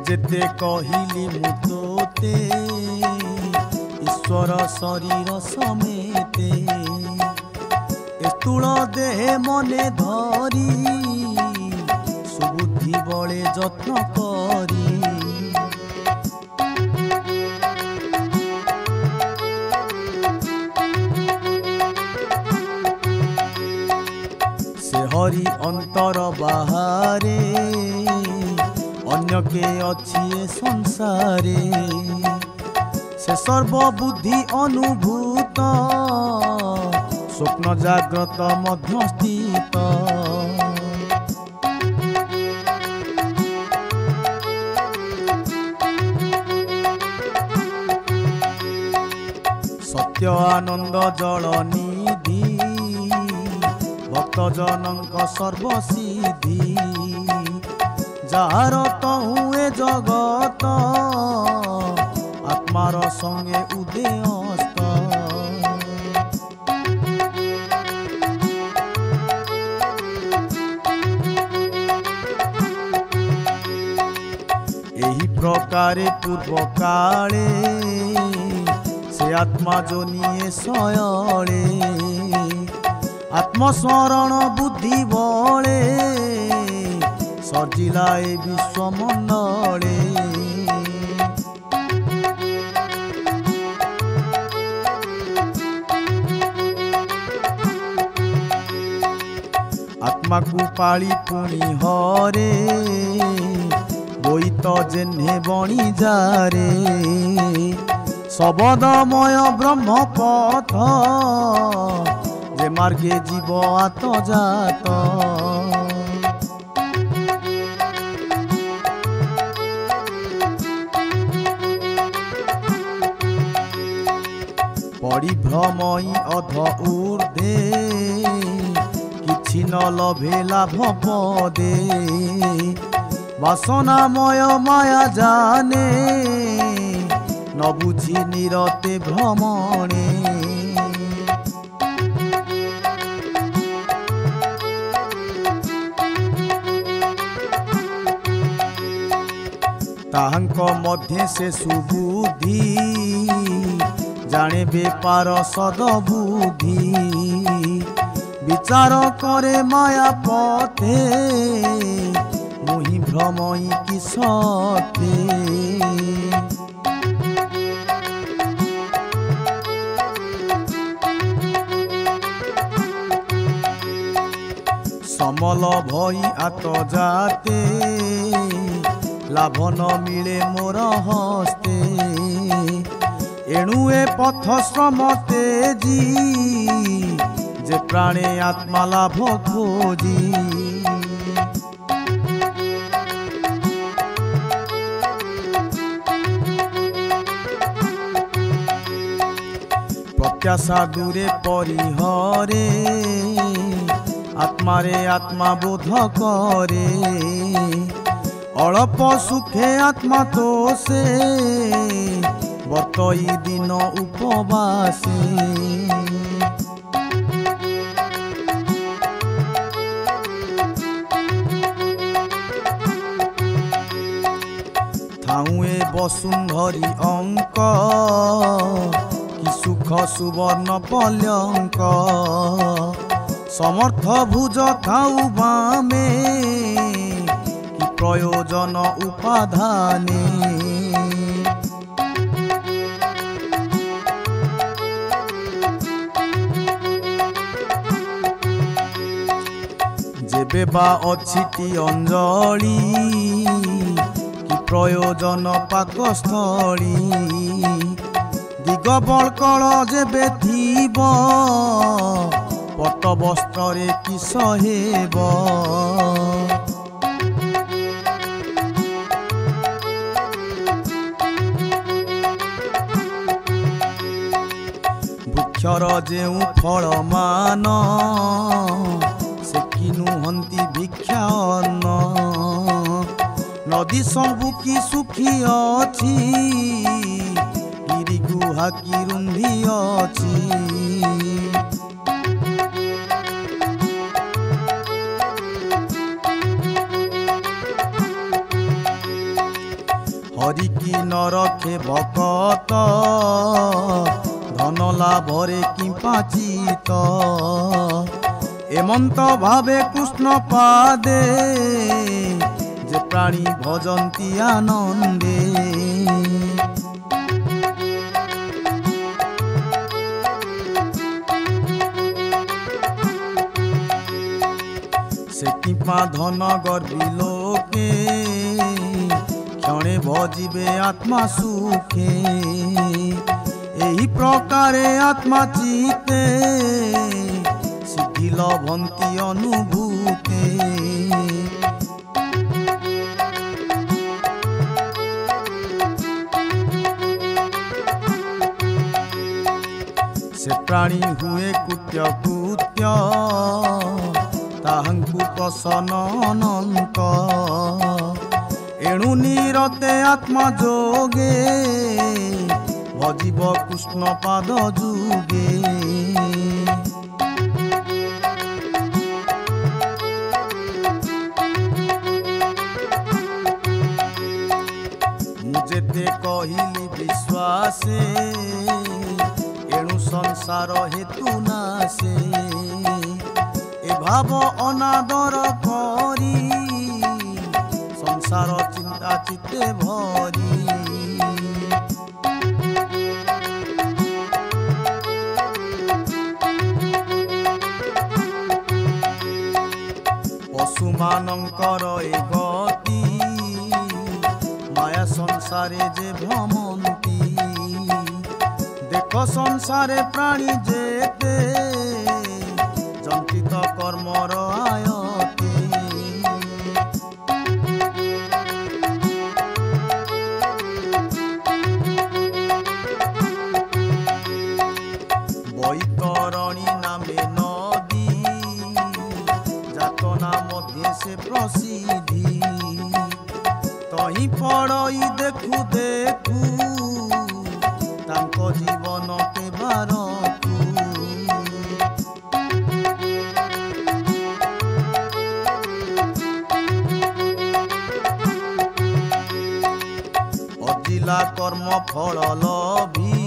जेते कहिली मु तोते ईश्वर शरीर समेते स्थूल देह मने धरी सुबुद्धि बले जत्न करी से हरि अंतर बाहारे अन्य के अच्छी संसारे से सर्वबुद्धि अनुभूत स्वप्न जाग्रत मध्य स्थित सत्य आनंद जल निधि भक्त जनक सर्वसिद्धि जार तहुए जगत आत्मार संगे उदयस्त एही प्रकारे पूर्व काले से आत्मा जोनिए सयले आत्मस्मरण बुद्धि बले सजिला ए विश्वमंडले आत्मा को पाली पुणी हरे बोईत जेन्हे बणी जारे सबदमय ब्रह्म पथ जे मार्गे जीव आत जात परिभ्रमई अध ऊर्धे किछि न लभे लाभ पदे वासनामय माया जाने न बुझी निरते भ्रमणे ताहांक मध्य से सुबुद्धि जाने बेपार सदबुद्धि विचार करे माया पथे मुहि भ्रमई कि सते समल भई आत जाते लाभ न मिले मोर हस्ते एणु ए पथ श्रम तेजी जे प्राणे आत्मा लाभ खोजी प्रत्याशा दूरे परिहरे आत्मारे आत्मा बोध करे अल्प सुखे आत्मा तो से बतई दिन उपवासे थाउए वसुंधरी अंक कि सुख सुवर्ण पल्यंक समर्थ भुज थाउ बामे कि प्रयोजन उपाधाने जेबे बा अछिटी अंजली कि प्रयोजन पाकस्थली दिगबल्कल जेबे थीब पट वस्त्रे कि सहेब वृक्षर जेउ फल मान से किनुहंती भिक्षान्न नदी सबु कि सुखी अछि गिरी गुहा कि रुंधी अछि हरि की न रखे भकत धन लाभरे कि पाचित एमंत भावे कृष्ण पादे जे प्राणी भजंती आनंदे से किपा धन गर्वी लोके क्षणे भजिबे आत्मा सुखे एही प्रकारे आत्मा चिते सिद्धि लभंती अनुभूते से प्राणी हुए कृत्य कृत्य ताहंकु प्रसन्न अनंत एणु निरते आत्मा जोगे भजिब कृष्ण पाद जुगे मुझे कहिली विश्वासे एणु संसार हेतु नासे ए भाव अनादर करी संसार चिंता चित्ते भरी पशु मानंकर ए गति माया संसारे जे भ्रमंती देख संसारे प्राणी जेते चंचित कर्मर आयते बैतरणी नामे नदी जातना मध्य से प्रसिद्धि तही पड़ई देखु देखु तांको जीवन के बारकु अजिला कर्म फल लभी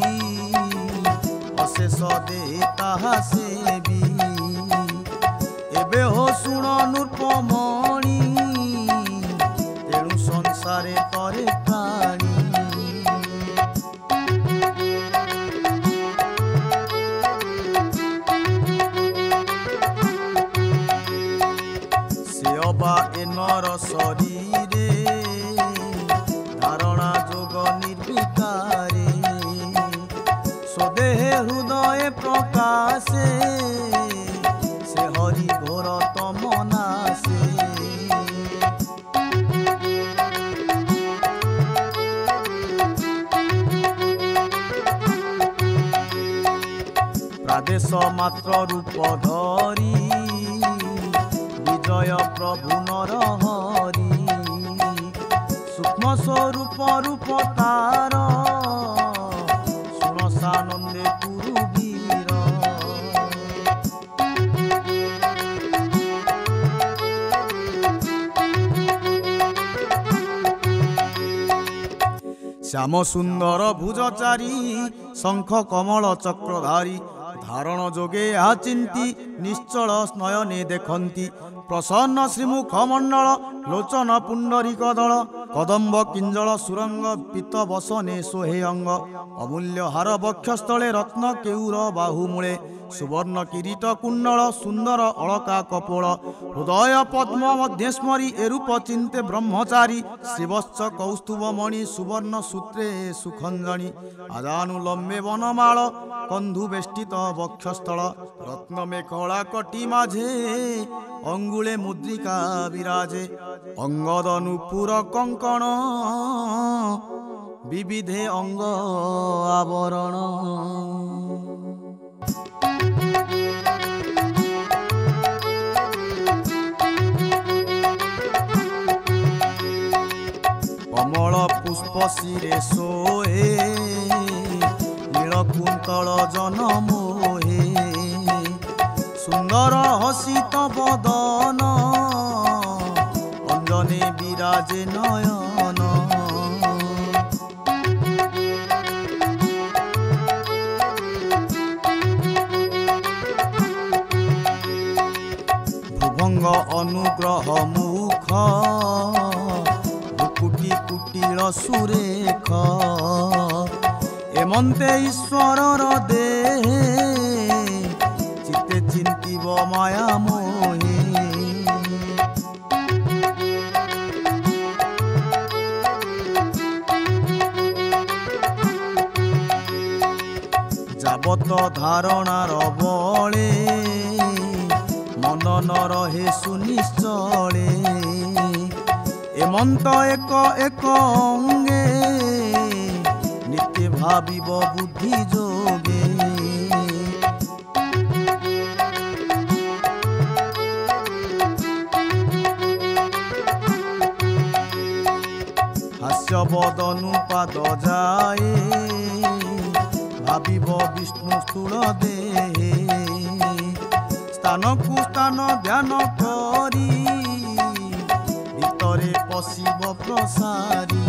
अशेष दे ताहा सेबी एबे हो सुण नृपमणि तेणु संसारे करे प्राणी से अबा ए नर शरीरे धारणा जोग निर्विकारे स्वदेहे हृदय प्रकाशे से हरि घोर तमनासे प्रादेश मात्र रूप धरी विजय प्रभु नर हरि सूक्ष्म स्वरूप रूप तार सुन सानंदे कुरु वीर श्याम सुंदर भुजचारी शंख कमल चक्रधारी धारण जोगे आ चिंती निश्चल नयने देखंती प्रसन्न श्रीमुख मंडल लोचन पुंडरीक दल कदम्ब किंजल सुरंग पीत बसने सोहे अंग अमूल्य हार वक्षस्थले रत्न केऊर बाहुमूले सुवर्ण किरीट कुंडल सुंदर अलका कपोल हृदय पद्म मध्य स्मरी एरूप चिंते ब्रह्मचारी श्रीवत्स कौस्तुभ मणि सुवर्ण सूत्रे सुखंजनी आजानुलंबे वनमाल कंधु बेष्टित वक्षस्थल रत्न मेखला कटी माझे अंगुले मुद्रिका विराजे अंगद नुपुर कंकण विविधे अंग आवरण कमल पुष्प शिरे सोहे नीलकुंतल जनमोहे सुंदर हसित बदन अंजने विराजे नयन ଅନୁଗ୍ରହ ମୁଖ କୁଟି କୁଟିଳ ସୁରେଖ ଏମନ୍ତେ ଈଶ୍ୱରର ଦେହେ ଚିତେ ଚିନ୍ତିବ ମାୟା ମୋହେ ଯାବତ ଧାରଣାର ବଳେ ମନ ନ ରହେ ସୁନିଶ୍ଚଳେ ଏମନ୍ତ ଏକ ଏକ ଅଙ୍ଗେ ନିତ୍ୟ ଭାବିବ ବୁଦ୍ଧି ଯୋଗେ ହାସ୍ୟବଦନୁ ପାଦ ଯାଏ ଭାବିବ ବିଷ୍ଣୁ ସ୍ଥୂଳ ଦେହେ ସ୍ଥାନକୁ ସ୍ଥାନ ଧ୍ୟାନ କରି ଭିତରେ ପଶିବ ପ୍ରସାରୀ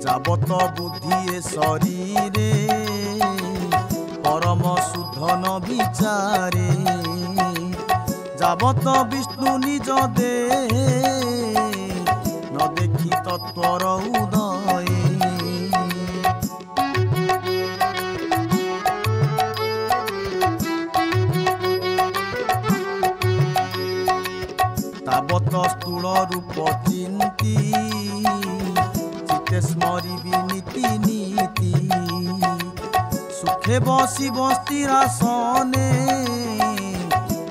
ଯାବତ ବୁଦ୍ଧି ଏ ଶରୀରେ ପରମ ଶୁଦ୍ଧ ନ ବିଚାରେ ଯାବତ ବିଷ୍ଣୁ ନିଜ ଦେହେ ନ ଦେଖି ତତ୍ଵର ଉଦୟେ ତାବତ ସ୍ଥୂଳ ରୂପ ଚିନ୍ତି ଚିତେ ସ୍ମରିବି ନୀତି ନୀତି ସୁଖେ ବସିବ ସ୍ଥିରାସନେ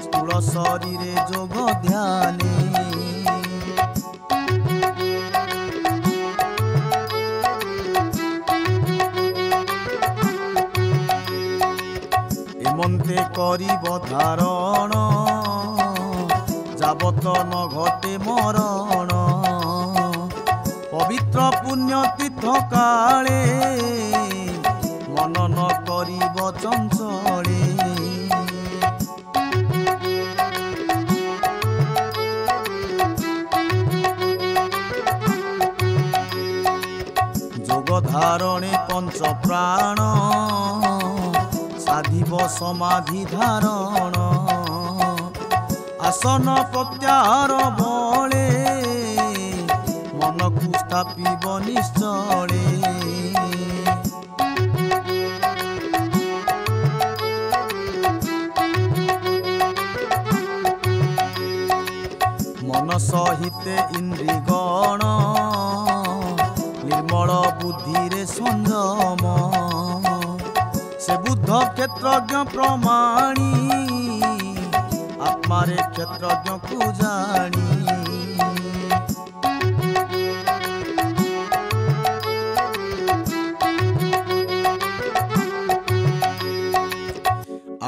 ସ୍ଥୂଳ ଶରୀରେ ଯୋଗ ଧ୍ୟାନେ ଏମନ୍ତେ କରିବ ଧାରଣ ଯାବତ ନ ଘଟେ ମରଣ ପବିତ୍ର ପୁଣ୍ୟ ତୀର୍ଥ କାଳେ ମନ ନ କରିବ ଚଞ୍ଚଳେ ଯୋଗ ଧାରଣେ ପଞ୍ଚ ପ୍ରାଣ ସାଧିବ ସମାଧି ଧାରଣ ଆସନ ପ୍ରତ୍ୟାହାର ବଳେ ମନକୁ ସ୍ଥାପିବ ନିଶ୍ଚଳେ ମନ ସହିତେ ଇନ୍ଦ୍ରିଗଣ ନିର୍ମଳ ବୁଦ୍ଧିରେ ସଂଯମ ସେ ବୁଦ୍ଧ କ୍ଷେତ୍ରଜ୍ଞ ପ୍ରମାଣୀ ଆତ୍ମାରେ କ୍ଷେତ୍ରଜ୍ଞକୁ ଜାଣି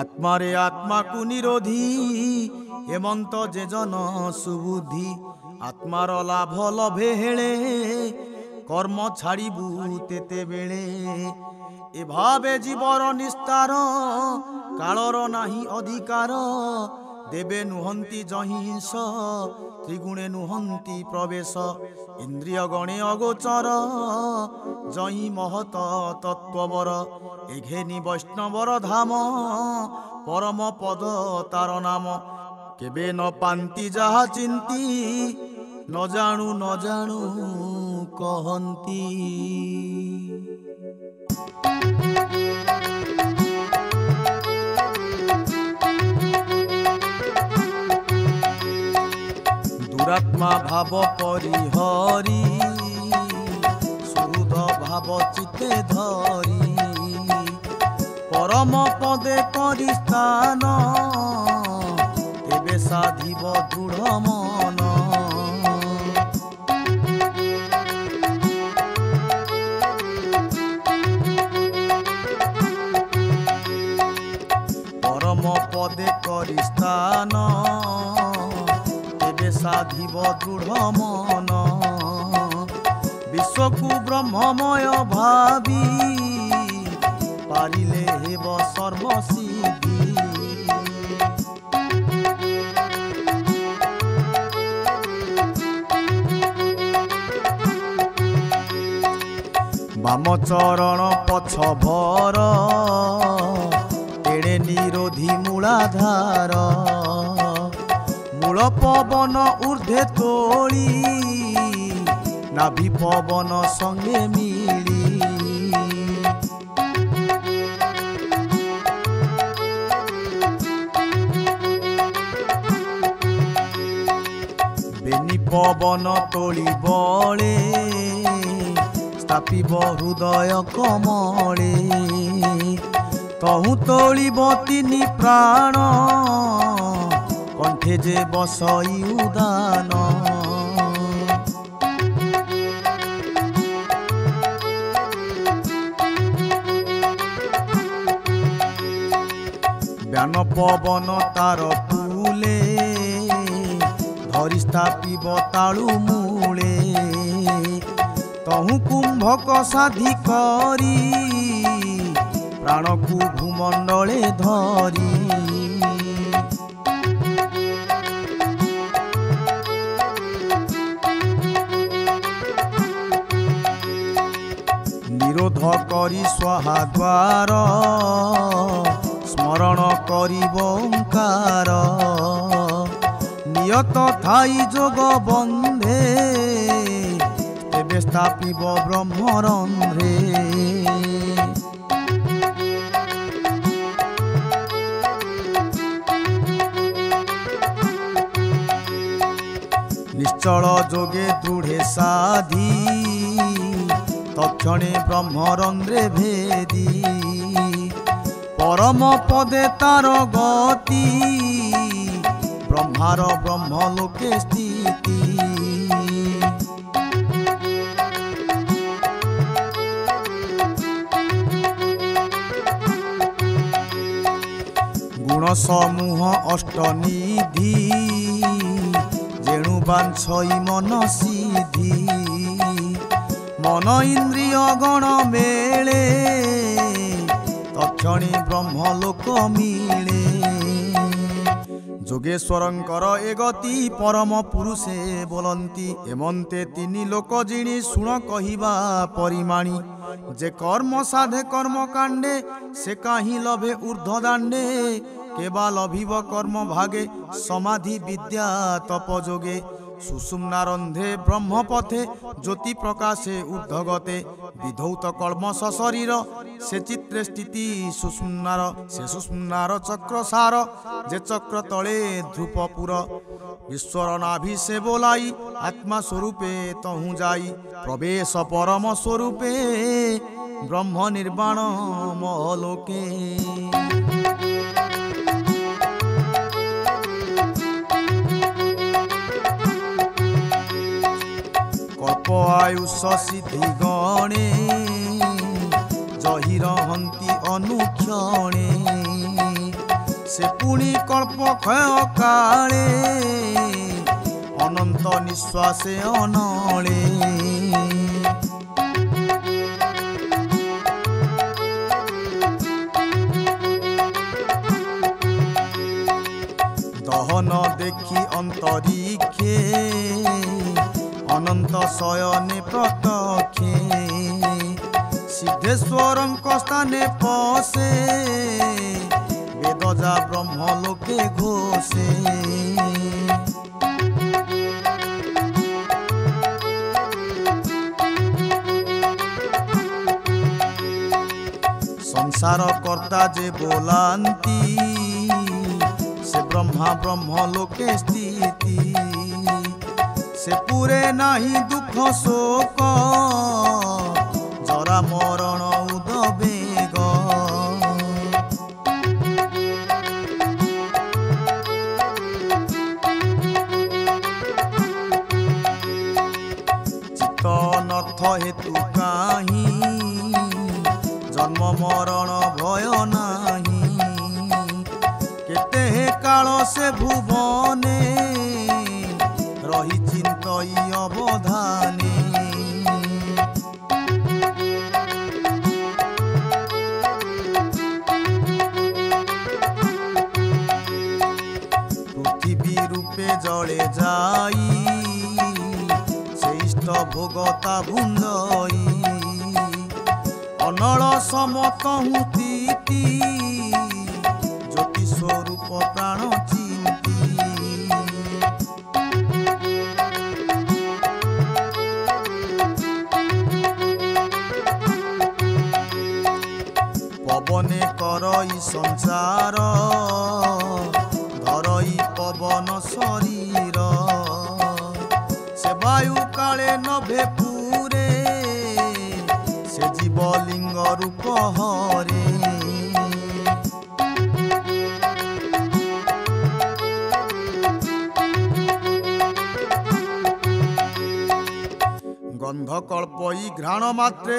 ଆତ୍ମାରେ ଆତ୍ମାକୁ ନିରୋଧୀ ଏମନ୍ତ ଯେ ଜନ ସୁବୁଦ୍ଧି ଆତ୍ମାର ଲାଭ ଲଭେ ହେଳେ କର୍ମ ଛାଡ଼ିବୁ ତେତେବେଳେ ଏ ଭାବେ ଜୀବର ନିସ୍ତାର କାଳର ନାହିଁ ଅଧିକାର ଦେବେ ନୁହନ୍ତି ଜହିଂସ ତ୍ରିଗୁଣେ ନୁହନ୍ତି ପ୍ରବେଶ ଇନ୍ଦ୍ରିୟ ଗଣେ ଅଗୋଚର ଜହିଁ ମହତ ତତ୍ତ୍ୱବର ଏଘେନି ବୈଷ୍ଣବର ଧାମ ପରମ ପଦ ତାର ନାମ କେବେ ନ ପାନ୍ତି ଯାହା ଚିନ୍ତି ନ ଜାଣୁ ନ ଜାଣୁ କହନ୍ତି दुरात्मा भाव परिहरी सुहृद भाव चिते धरी परम पदे करी स्थान तेबे साधिब दृढ़ मन परम पदे करी स्थान साधिब दृढ़ मन विश्वकु ब्रह्ममय भावी पारिले हेब सर्वसिद्धि बाम तम चरण पछ भर एड़े निरोधी मूलाधार मूल पवन ऊर्ध्वे तोली नाभि पवन संगे मिली बेनी पवन तोली बले स्थापिब हृदय कमले तहु तोलिब तिनि प्राण कंठे जे बसई उदान व्यान पवन तार तुले धरि स्थापिब ताळु मूले तहु कुंभक साधि करी प्राण को भूमंडले धरी निरोध करी स्वाहा द्वार स्मरण करिब ओंकार नियत थाई जोग बंधे तेबे स्थापिब ब्रह्मरंध्रे निश्चल जोगे दृढ़े साधी तक्षणे ब्रह्मरंध्रे भेदी परम पदे तार गति ब्रह्मार ब्रह्मलोके स्थिति गुण समूह अष्टनिधि जेणु बांछई मन सिद्धि मन इंद्रिय गण मेले तक्षणे ब्रह्मलोक मिले जोगेश्वरंकर ए गति परम पुरुषे बोलंती एमंते तिनि लोक जिणी शुण कहिबा परिमाणी जे कर्म साधे कर्म कांडे से काहि लभे ऊर्ध्व दांडे केबा लभिब कर्म भागे समाधि विद्या तप जोगे सुषुम्नारंधे ब्रह्मपथे ज्योति प्रकाशे ऊर्ध्वगते विधौत कल्मष शरीर से चित्रे स्थिति सुषुम्नार से सुषुम्नार चक्र सार जे चक्र तले ध्रुपपुर ईश्वर नाभि से बोलाई आत्मा स्वरूपे तहु जाई प्रवेश परम स्वरूपे ब्रह्म निर्वाण महलोके कल्प आयुष सिद्धि गणे जही रहंती अनुक्षणे से पुणी कल्प क्षय काले अनंत निश्वासे अनले दहन देखी अंतरिक्षे अनंत शयने प्रत्यक्षे सिद्धेश्वरंक स्थाने पसे वेदजा ब्रह्मलोके घोषे संसार कर्ता जे बोलांती से ब्रह्मा ब्रह्मलोके स्थिति से पूरे नाही दुख शोक जरा मरण उदवेग चित्त अनर्थ हेतु काहि जन्म मरण भय नाही केते काल से भुवने रही चिंतई अवधाने पृथ्वी रूपे जले जाई से इष्ट भोगता भुंजई ଅନଳ ସମତହୁତି ଜ୍ୟୋତି ସ୍ୱରୂପ ପ୍ରାଣ ଚିନ୍ତି ପବନେ କରଇ ସଂସାର ଧରଇ ପବନ ଶରୀର ସେ ବାୟୁ କାଳେ ନଭେ ପୁରେ ସେ ଜୀବଲିଙ୍ଗ ରୂପ ହରେ गंध कल्पई घ्राण मात्रे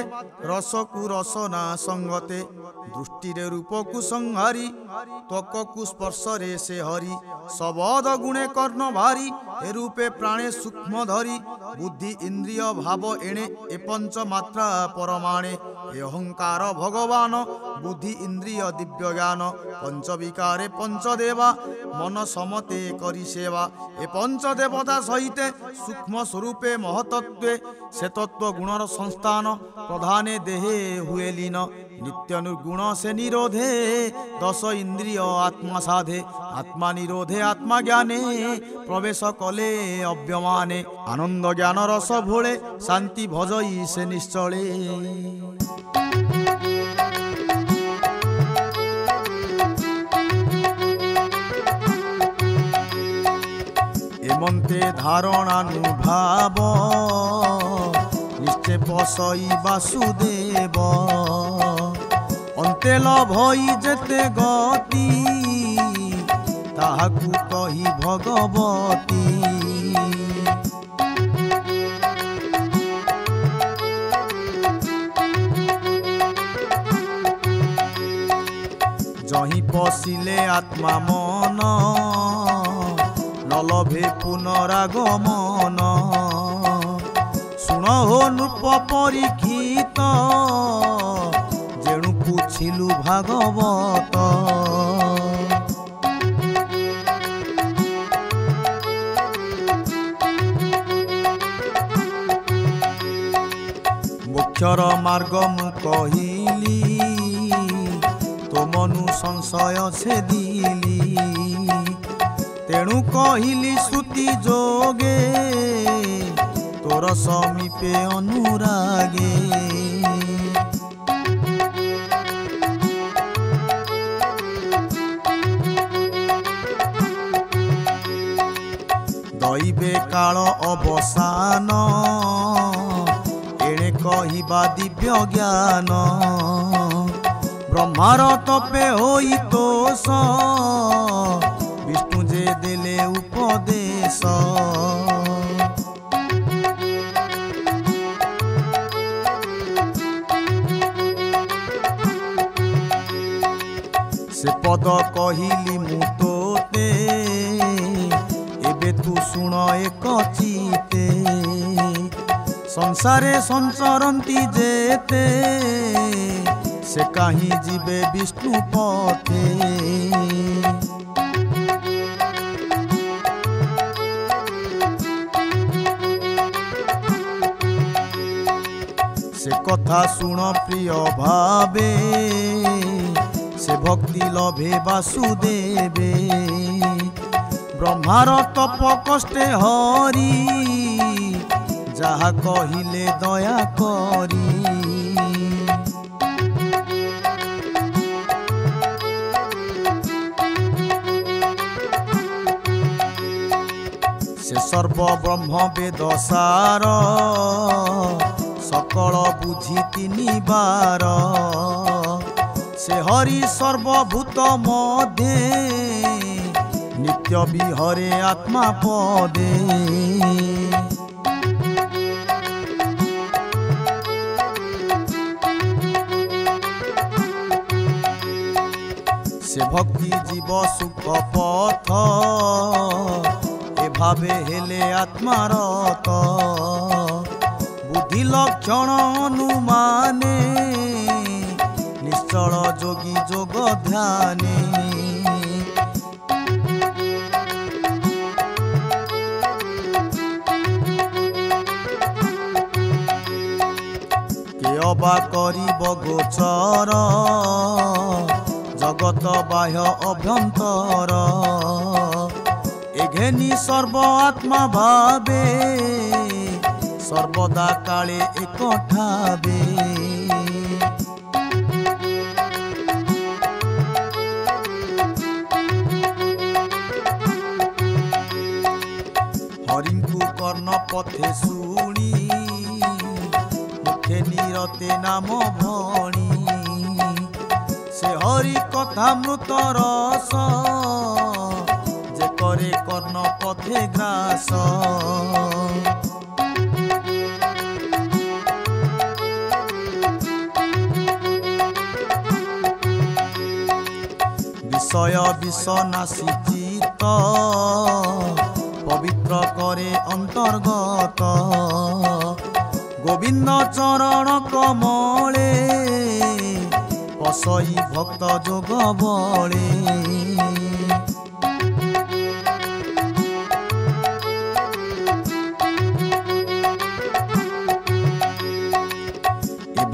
रसकु रसना संगते दृष्टि रे रूपकु संहारी त्वककु स्पर्शरे से हरि सबद गुणे कर्ण भारी ए रूपे प्राणे सूक्ष्म धरी बुद्धि इंद्रिय भाव एणे ए पंच मात्रा परमाणे ए अहंकार भगवान बुद्धि इंद्रिय दिव्य ज्ञान पंच विकारे पंचदेवा मन समते करी सेवा ए पंच देवता सहिते सूक्ष्म स्वरूपे महतत्वे से तत्व गुणर संस्थान प्रधाने देहे हुए लीन नित्य निर्गुण से निरोधे दश इंद्रिय आत्मा साधे आत्मा निरोधे आत्मा ज्ञाने प्रवेश कले अव्यमाने आनंद ज्ञान रस भोले शांति भजई से निश्चले एमंते धारणानुभाव निश्चे पसई वासुदेव अंते लभई जेते गति ताहाकु कही भगवती जही पशिले आत्मा मन नलभे पुनरागमन शुण हो नृप परीक्षित जेणु पुछिलु भागवत मोक्षर मार्ग मु कहिली तो मनु संशय से दिली तेणु कहिली श्रुति जोगे तोर समीपे अनुरागे दैबे काल अवसान एणे कहिबा दिव्य ज्ञान ब्रह्मार तपे होई तोष विष्णु जे देले उपदेश से पद कहिली मु तोते एबे तू शुण एक चिते संसारे संचरंती जेते से कहीं जीवे विष्णु पते से कथा शुण प्रिय भावे से भक्ति लभे वासुदेवे ब्रह्मार तप कष्टे हरि जहा कहिले दया करी से सर्व ब्रह्म वेद सार सकल बुझी तिनि बार से हरि सर्वभूत मध्य नित्य विहरे आत्मा पदे से भक्ति जीव सुख पथ ए भावे हेले आत्मारत बुद्धि लक्षण अनुमाने निश्चल जोगी जोग ध्याने के কিয়বা কৰিব গোচৰ জগত বাহ্য অভ্যন্তৰ এঘেনি সর্ব আত্মা ভাবে সর্বদা কালে একঠাবে হরিঙ্কু কর্ণ পথে শুনি মুখে নিরতে নাম ভণি সে হরি কথা মৃত রস যে করে কর্ণ পথে গ্রাস বিষয় বিষনাশী চিত্ত পবিত্র করে অন্তর্গত গোবিন্দ চরণ কমলে পশই ভক্ত যোগ বলে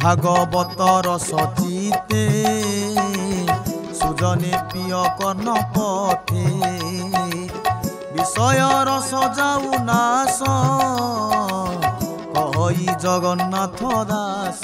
ভাগবতর সচিতে সুজনে প্রিয় কর্ণ পথে বিষয় রস যাও নাশ কই জগন্নাথ দাস।